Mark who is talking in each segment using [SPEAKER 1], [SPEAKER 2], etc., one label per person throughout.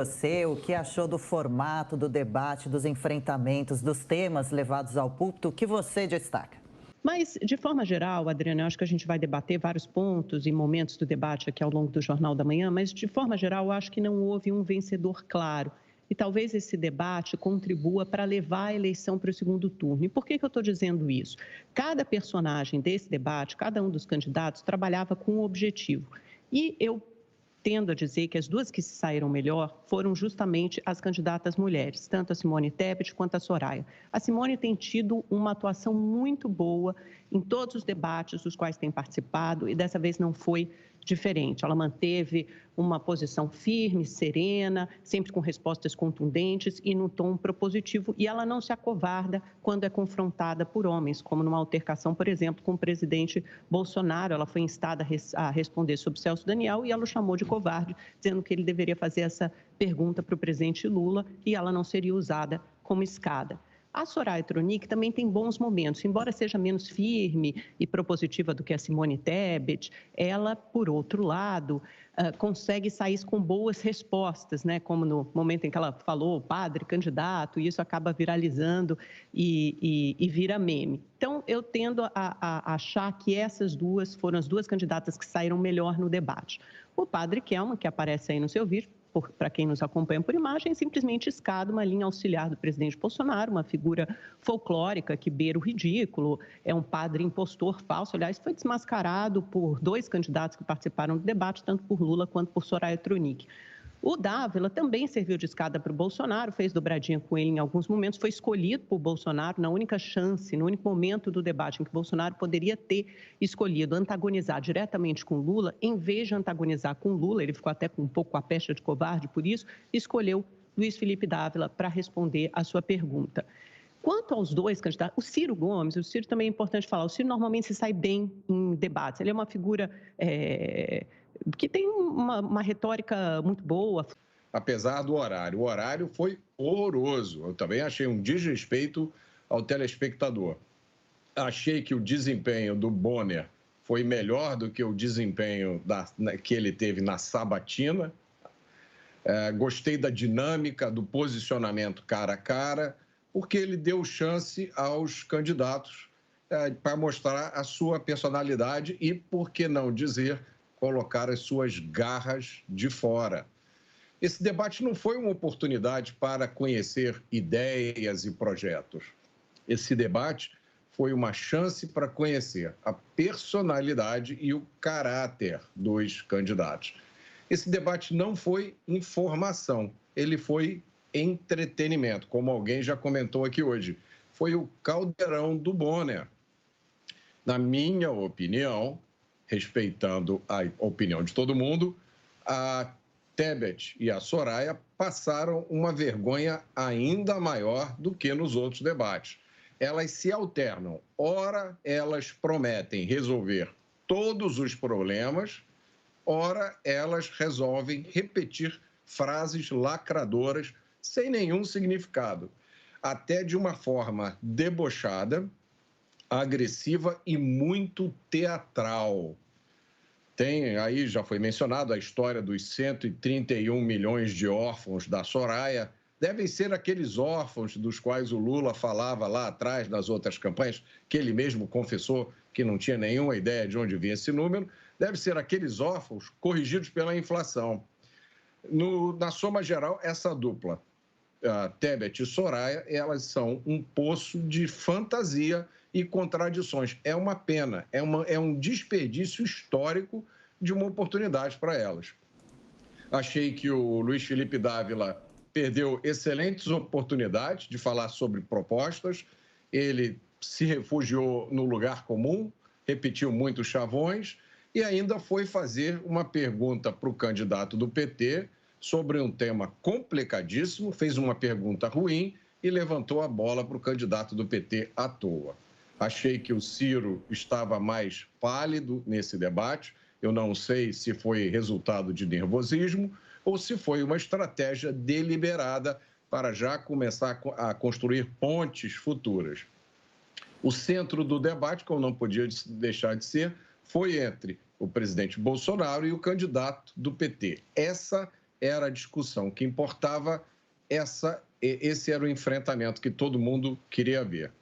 [SPEAKER 1] Você, o que achou do formato do debate, dos enfrentamentos, dos temas levados ao púlpito? O que você destaca?
[SPEAKER 2] Mas, de forma geral, Adriana, eu acho que a gente vai debater vários pontos e momentos do debate aqui ao longo do Jornal da Manhã, mas, de forma geral, eu acho que não houve um vencedor claro. E talvez esse debate contribua para levar a eleição para o segundo turno. E por que eu estou dizendo isso? Cada personagem desse debate, cada um dos candidatos, trabalhava com um objetivo. E eu tendo a dizer que as duas que se saíram melhor foram justamente as candidatas mulheres, tanto a Simone Tebet quanto a Soraya. A Simone tem tido uma atuação muito boa em todos os debates dos quais tem participado e dessa vez não foi diferente. Ela manteve uma posição firme, serena, sempre com respostas contundentes e no tom propositivo, e ela não se acovarda quando é confrontada por homens, como numa altercação, por exemplo, com o presidente Bolsonaro. Ela foi instada a responder sobre Celso Daniel e ela o chamou de covarde, dizendo que ele deveria fazer essa pergunta para o presidente Lula e ela não seria usada como escada. A Soraya Tronic também tem bons momentos, embora seja menos firme e propositiva do que a Simone Tebet, ela, por outro lado, consegue sair com boas respostas, né? Como no momento em que ela falou padre, candidato, e isso acaba viralizando e vira meme. Então, eu tendo a achar que essas duas foram as duas candidatas que saíram melhor no debate. O padre Kelman, que aparece aí no seu vídeo, para quem nos acompanha por imagem, simplesmente escada uma linha auxiliar do presidente Bolsonaro, uma figura folclórica que beira o ridículo, é um padre impostor falso. Aliás, foi desmascarado por dois candidatos que participaram do debate, tanto por Lula quanto por Soraya Tronic. O Dávila também serviu de escada para o Bolsonaro, fez dobradinha com ele em alguns momentos, foi escolhido por Bolsonaro na única chance, no único momento do debate em que Bolsonaro poderia ter escolhido antagonizar diretamente com Lula, em vez de antagonizar com Lula, ele ficou até com um pouco a pecha de covarde por isso, escolheu Luiz Felipe Dávila para responder a sua pergunta. Quanto aos dois candidatos, o Ciro Gomes, o Ciro também é importante falar, o Ciro normalmente se sai bem em debates, ele é uma figura que tem uma retórica muito boa.
[SPEAKER 3] Apesar do horário, o horário foi horroroso, eu também achei um desrespeito ao telespectador. Achei que o desempenho do Bonner foi melhor do que o desempenho que ele teve na sabatina. Gostei da dinâmica, do posicionamento cara a cara, porque ele deu chance aos candidatos para mostrar a sua personalidade e, por que não dizer, colocar as suas garras de fora. Esse debate não foi uma oportunidade para conhecer ideias e projetos. Esse debate foi uma chance para conhecer a personalidade e o caráter dos candidatos. Esse debate não foi informação, ele foi entretenimento, como alguém já comentou aqui hoje. Foi o caldeirão do Bonner. Na minha opinião, respeitando a opinião de todo mundo, a Tebet e a Soraya passaram uma vergonha ainda maior do que nos outros debates. Elas se alternam. Ora, elas prometem resolver todos os problemas, ora, elas resolvem repetir frases lacradoras sem nenhum significado, até de uma forma debochada, agressiva e muito teatral. Tem aí, já foi mencionado, a história dos 131 milhões de órfãos da Soraya. Devem ser aqueles órfãos dos quais o Lula falava lá atrás, nas outras campanhas, que ele mesmo confessou que não tinha nenhuma ideia de onde vinha esse número. Deve ser aqueles órfãos corrigidos pela inflação. Na soma geral, essa dupla, Tebet e Soraya, elas são um poço de fantasia e contradições. É uma pena, é um desperdício histórico de uma oportunidade para elas. Achei que o Luiz Felipe Dávila perdeu excelentes oportunidades de falar sobre propostas, ele se refugiou no lugar comum, repetiu muitos chavões e ainda foi fazer uma pergunta para o candidato do PT sobre um tema complicadíssimo, fez uma pergunta ruim e levantou a bola para o candidato do PT à toa. Achei que o Ciro estava mais pálido nesse debate. Eu não sei se foi resultado de nervosismo ou se foi uma estratégia deliberada para já começar a construir pontes futuras. O centro do debate, como não podia deixar de ser, foi entre o presidente Bolsonaro e o candidato do PT. Essa era a discussão. O que importava, esse era o enfrentamento que todo mundo queria ver.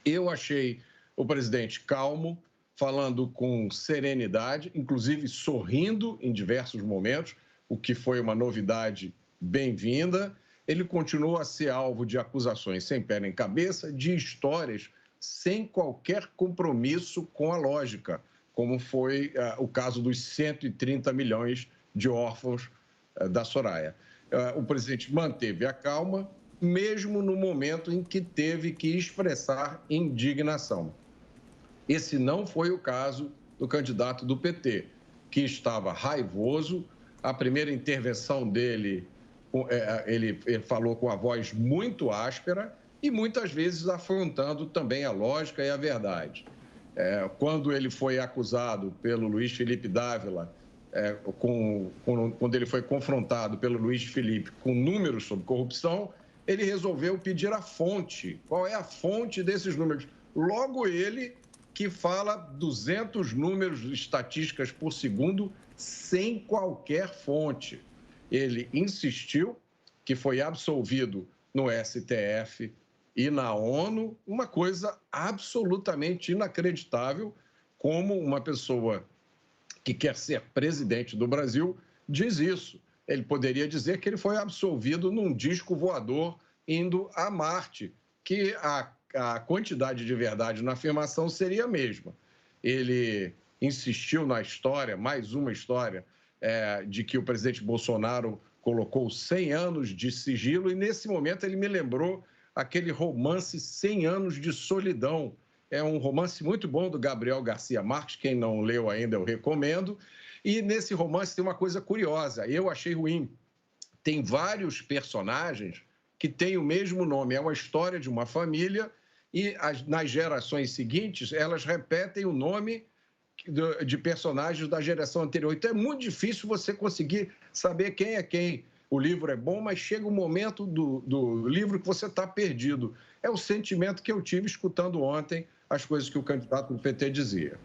[SPEAKER 3] Eu achei o presidente calmo, falando com serenidade, inclusive sorrindo em diversos momentos, o que foi uma novidade bem-vinda. Ele continuou a ser alvo de acusações sem pé nem cabeça, de histórias sem qualquer compromisso com a lógica, como foi o caso dos 130 milhões de órfãos da Soraya. O presidente manteve a calma, mesmo no momento em que teve que expressar indignação. Esse não foi o caso do candidato do PT, que estava raivoso. A primeira intervenção dele, ele falou com a voz muito áspera e muitas vezes afrontando também a lógica e a verdade. Quando ele foi acusado pelo Luiz Felipe Dávila, quando ele foi confrontado pelo Luiz Felipe com números sobre corrupção, ele resolveu pedir a fonte. Qual é a fonte desses números? Logo ele, que fala 200 números estatísticas por segundo sem qualquer fonte. Ele insistiu que foi absolvido no STF e na ONU, uma coisa absolutamente inacreditável, como uma pessoa que quer ser presidente do Brasil diz isso. Ele poderia dizer que ele foi absolvido num disco voador indo a Marte, que a quantidade de verdade na afirmação seria a mesma. Ele insistiu na história, mais uma história, de que o presidente Bolsonaro colocou 100 anos de sigilo, e nesse momento ele me lembrou aquele romance 100 anos de solidão. É um romance muito bom do Gabriel Garcia Marques, quem não leu ainda eu recomendo. E nesse romance tem uma coisa curiosa, eu achei ruim. Tem vários personagens que têm o mesmo nome, é uma história de uma família e nas gerações seguintes elas repetem o nome de personagens da geração anterior. Então é muito difícil você conseguir saber quem é quem. O livro é bom, mas chega um momento do livro que você está perdido. É o sentimento que eu tive escutando ontem as coisas que o candidato do PT dizia.